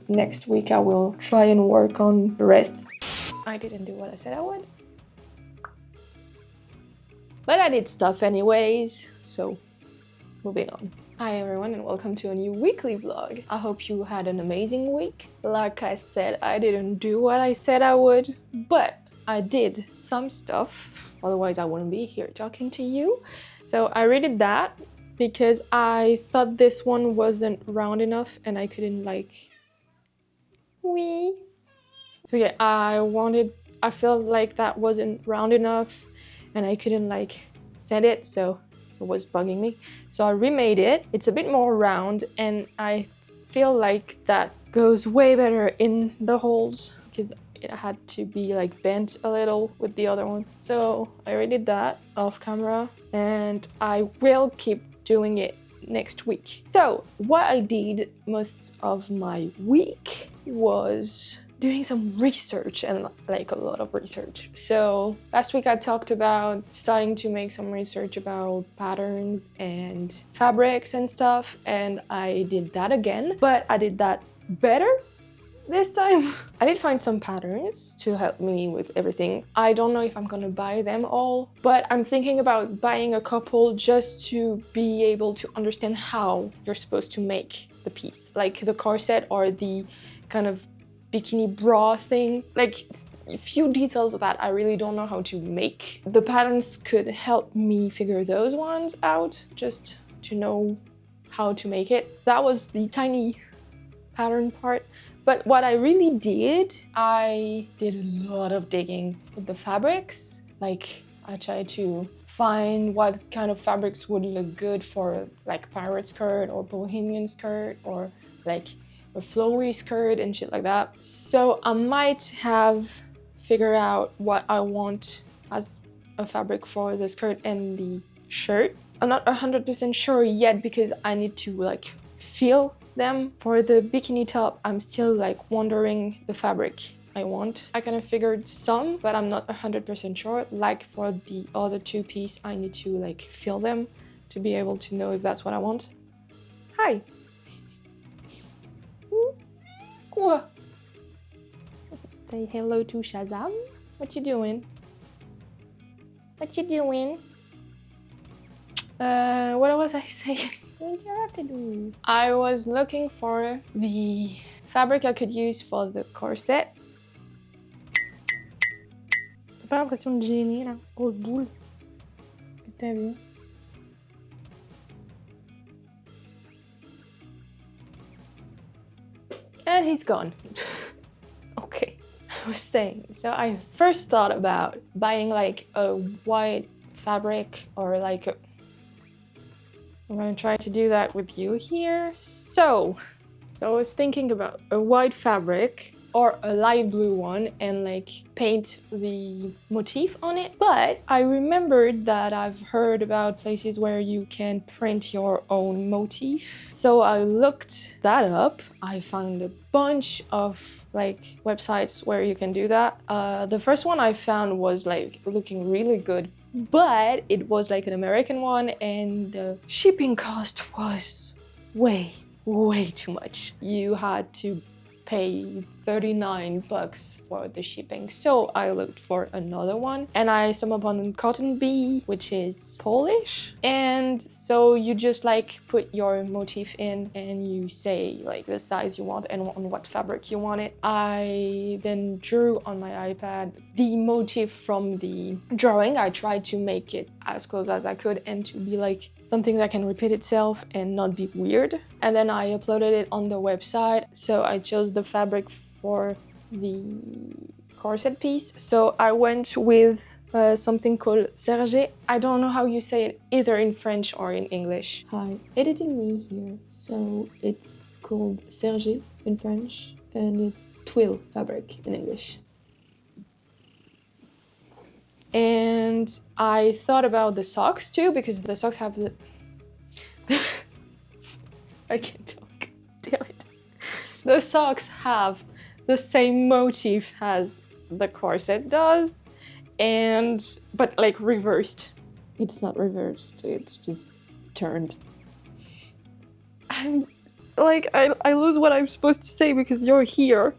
next week I will try and work on the rest. I didn't do what I said I would. But I did stuff anyways, so moving on. Hi everyone and welcome to a new weekly vlog. I hope you had an amazing week. Like I said, I didn't do what I said I would, but I did some stuff. Otherwise I wouldn't be here talking to you. So I redid that because I thought this one wasn't round enough and I couldn't like... Wee. So yeah, I felt like that wasn't round enough and I couldn't like set it, so it was bugging me. So I remade it. It's a bit more round and I feel like that goes way better in the holes because it had to be like bent a little with the other one. So I redid that off camera and I will keep doing it next week. So what I did most of my week was doing some research, and like a lot of research. So last week I talked about starting to make some research about patterns and fabrics and stuff, and I did that again, but I did that better this time. I did find some patterns to help me with everything. I don't know if I'm gonna buy them all, but I'm thinking about buying a couple just to be able to understand how you're supposed to make the piece, like the corset or the kind of bikini bra thing. Like a few details that I really don't know how to make. The patterns could help me figure those ones out, just to know how to make it. That was the tiny pattern part. But what I really did, I did a lot of digging with the fabrics. Like I tried to find what kind of fabrics would look good for like pirate skirt or bohemian skirt or like a flowy skirt and shit like that. So I might have figured out what I want as a fabric for the skirt and the shirt. I'm not 100% sure yet because I need to like feel them. For the bikini top, I'm still like wondering the fabric I want. I kind of figured some, but I'm not 100% sure. Like for the other two piece, I need to like feel them to be able to know if that's what I want. Hi. Say hello to Shazam. What you doing? What you doing? What was I saying? What you have to do? I was looking for the fabric I could use for the corset. T'as pas l'impression de gêner là? Grosse boule. Qu'est-ce que t'as vu? And he's gone. Okay, I was saying, so I first thought about buying like a white fabric or like I'm gonna try to do that with you here. So I was thinking about a white fabric or a light blue one and like paint the motif on it. But I remembered that I've heard about places where you can print your own motif. So I looked that up. I found a bunch of like websites where you can do that. The first one I found was like looking really good, but it was like an American one and the shipping cost was way too much. You had to pay $39 for the shipping. So I looked for another one and I stumbled upon Cotton Bee, which is Polish. And so you just like put your motif in and you say like the size you want and on what fabric you want it. I then drew on my iPad the motif from the drawing. I tried to make it as close as I could and to be like something that can repeat itself and not be weird. And then I uploaded it on the website. So I chose the fabric for the corset piece. So I went with something called serge. I don't know how you say it either in French or in English. Hi, editing me here. So it's called serge in French and it's twill fabric in English. And I thought about the socks too, because the socks have the... I can't talk, damn it. The socks have the same motif as the corset does, but like reversed. It's not reversed, it's just turned. like I lose what I'm supposed to say because you're here.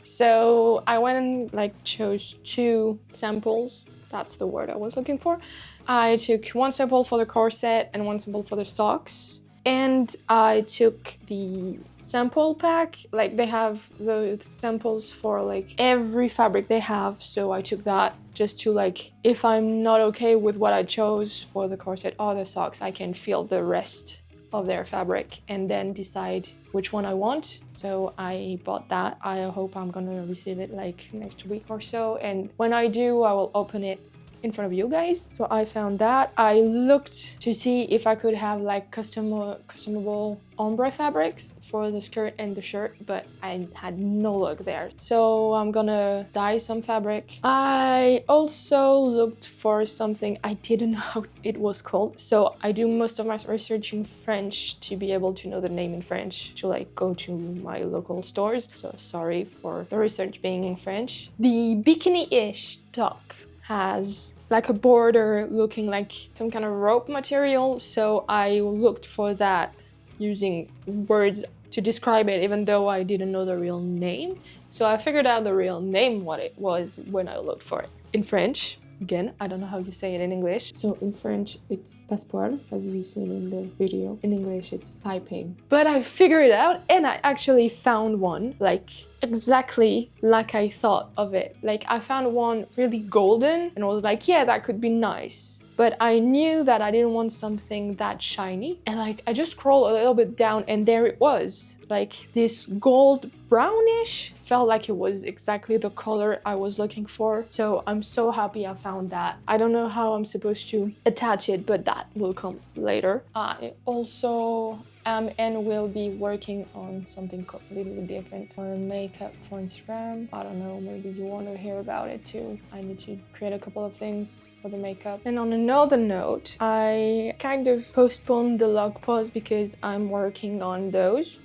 So I went and like chose 2 samples. That's the word I was looking for. I took 1 sample for the corset and 1 sample for the socks. And I took the sample pack, like they have the samples for like every fabric they have, so I took that just to like, if I'm not okay with what I chose for the corset or the socks, I can feel the rest of their fabric and then decide which one I want. So I bought that. I hope I'm gonna receive it like next week or so, and when I do, I will open it in front of you guys. So I found that. I looked to see if I could have like customable ombre fabrics for the skirt and the shirt, but I had no luck there. So I'm gonna dye some fabric. I also looked for something, I didn't know how it was called. So I do most of my research in French to be able to know the name in French, to like go to my local stores. So sorry for the research being in French. The bikini-ish top has like a border looking like some kind of rope material, so I looked for that using words to describe it, even though I didn't know the real name. So I figured out the real name, what it was, when I looked for it in French. Again, I don't know how you say it in English. So in French, it's passepoil, as you seen in the video. In English, it's piping. But I figured it out, and I actually found one, like exactly like I thought of it. Like I found one really golden, and I was like, yeah, that could be nice. But I knew that I didn't want something that shiny. And like, I just scrolled a little bit down and there it was. Like this gold brownish, felt like it was exactly the color I was looking for. So I'm so happy I found that. I don't know how I'm supposed to attach it, but that will come later. I also and will be working on something completely different for makeup for Instagram. I don't know, maybe you want to hear about it too. I need to create a couple of things for the makeup. And on another note, I kind of postponed the log post because I'm working on those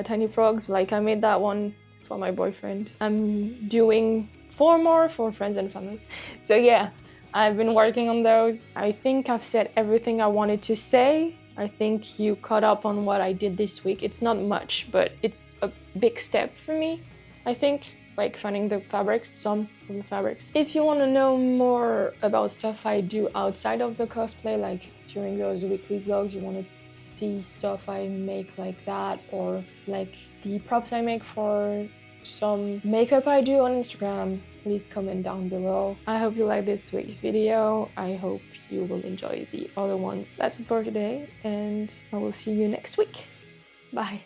tiny frogs. Like I made that one for my boyfriend. I'm doing 4 more for friends and family. So yeah, I've been working on those. I think I've said everything I wanted to say. I think you caught up on what I did this week. It's not much, but it's a big step for me, I think, like finding the fabrics, some of the fabrics. If you want to know more about stuff I do outside of the cosplay, like during those weekly vlogs, you want to see stuff I make like that, or like the props I make for some makeup I do on Instagram, please comment down below. I hope you like this week's video. I hope you will enjoy the other ones. That's it for today, and I will see you next week. Bye.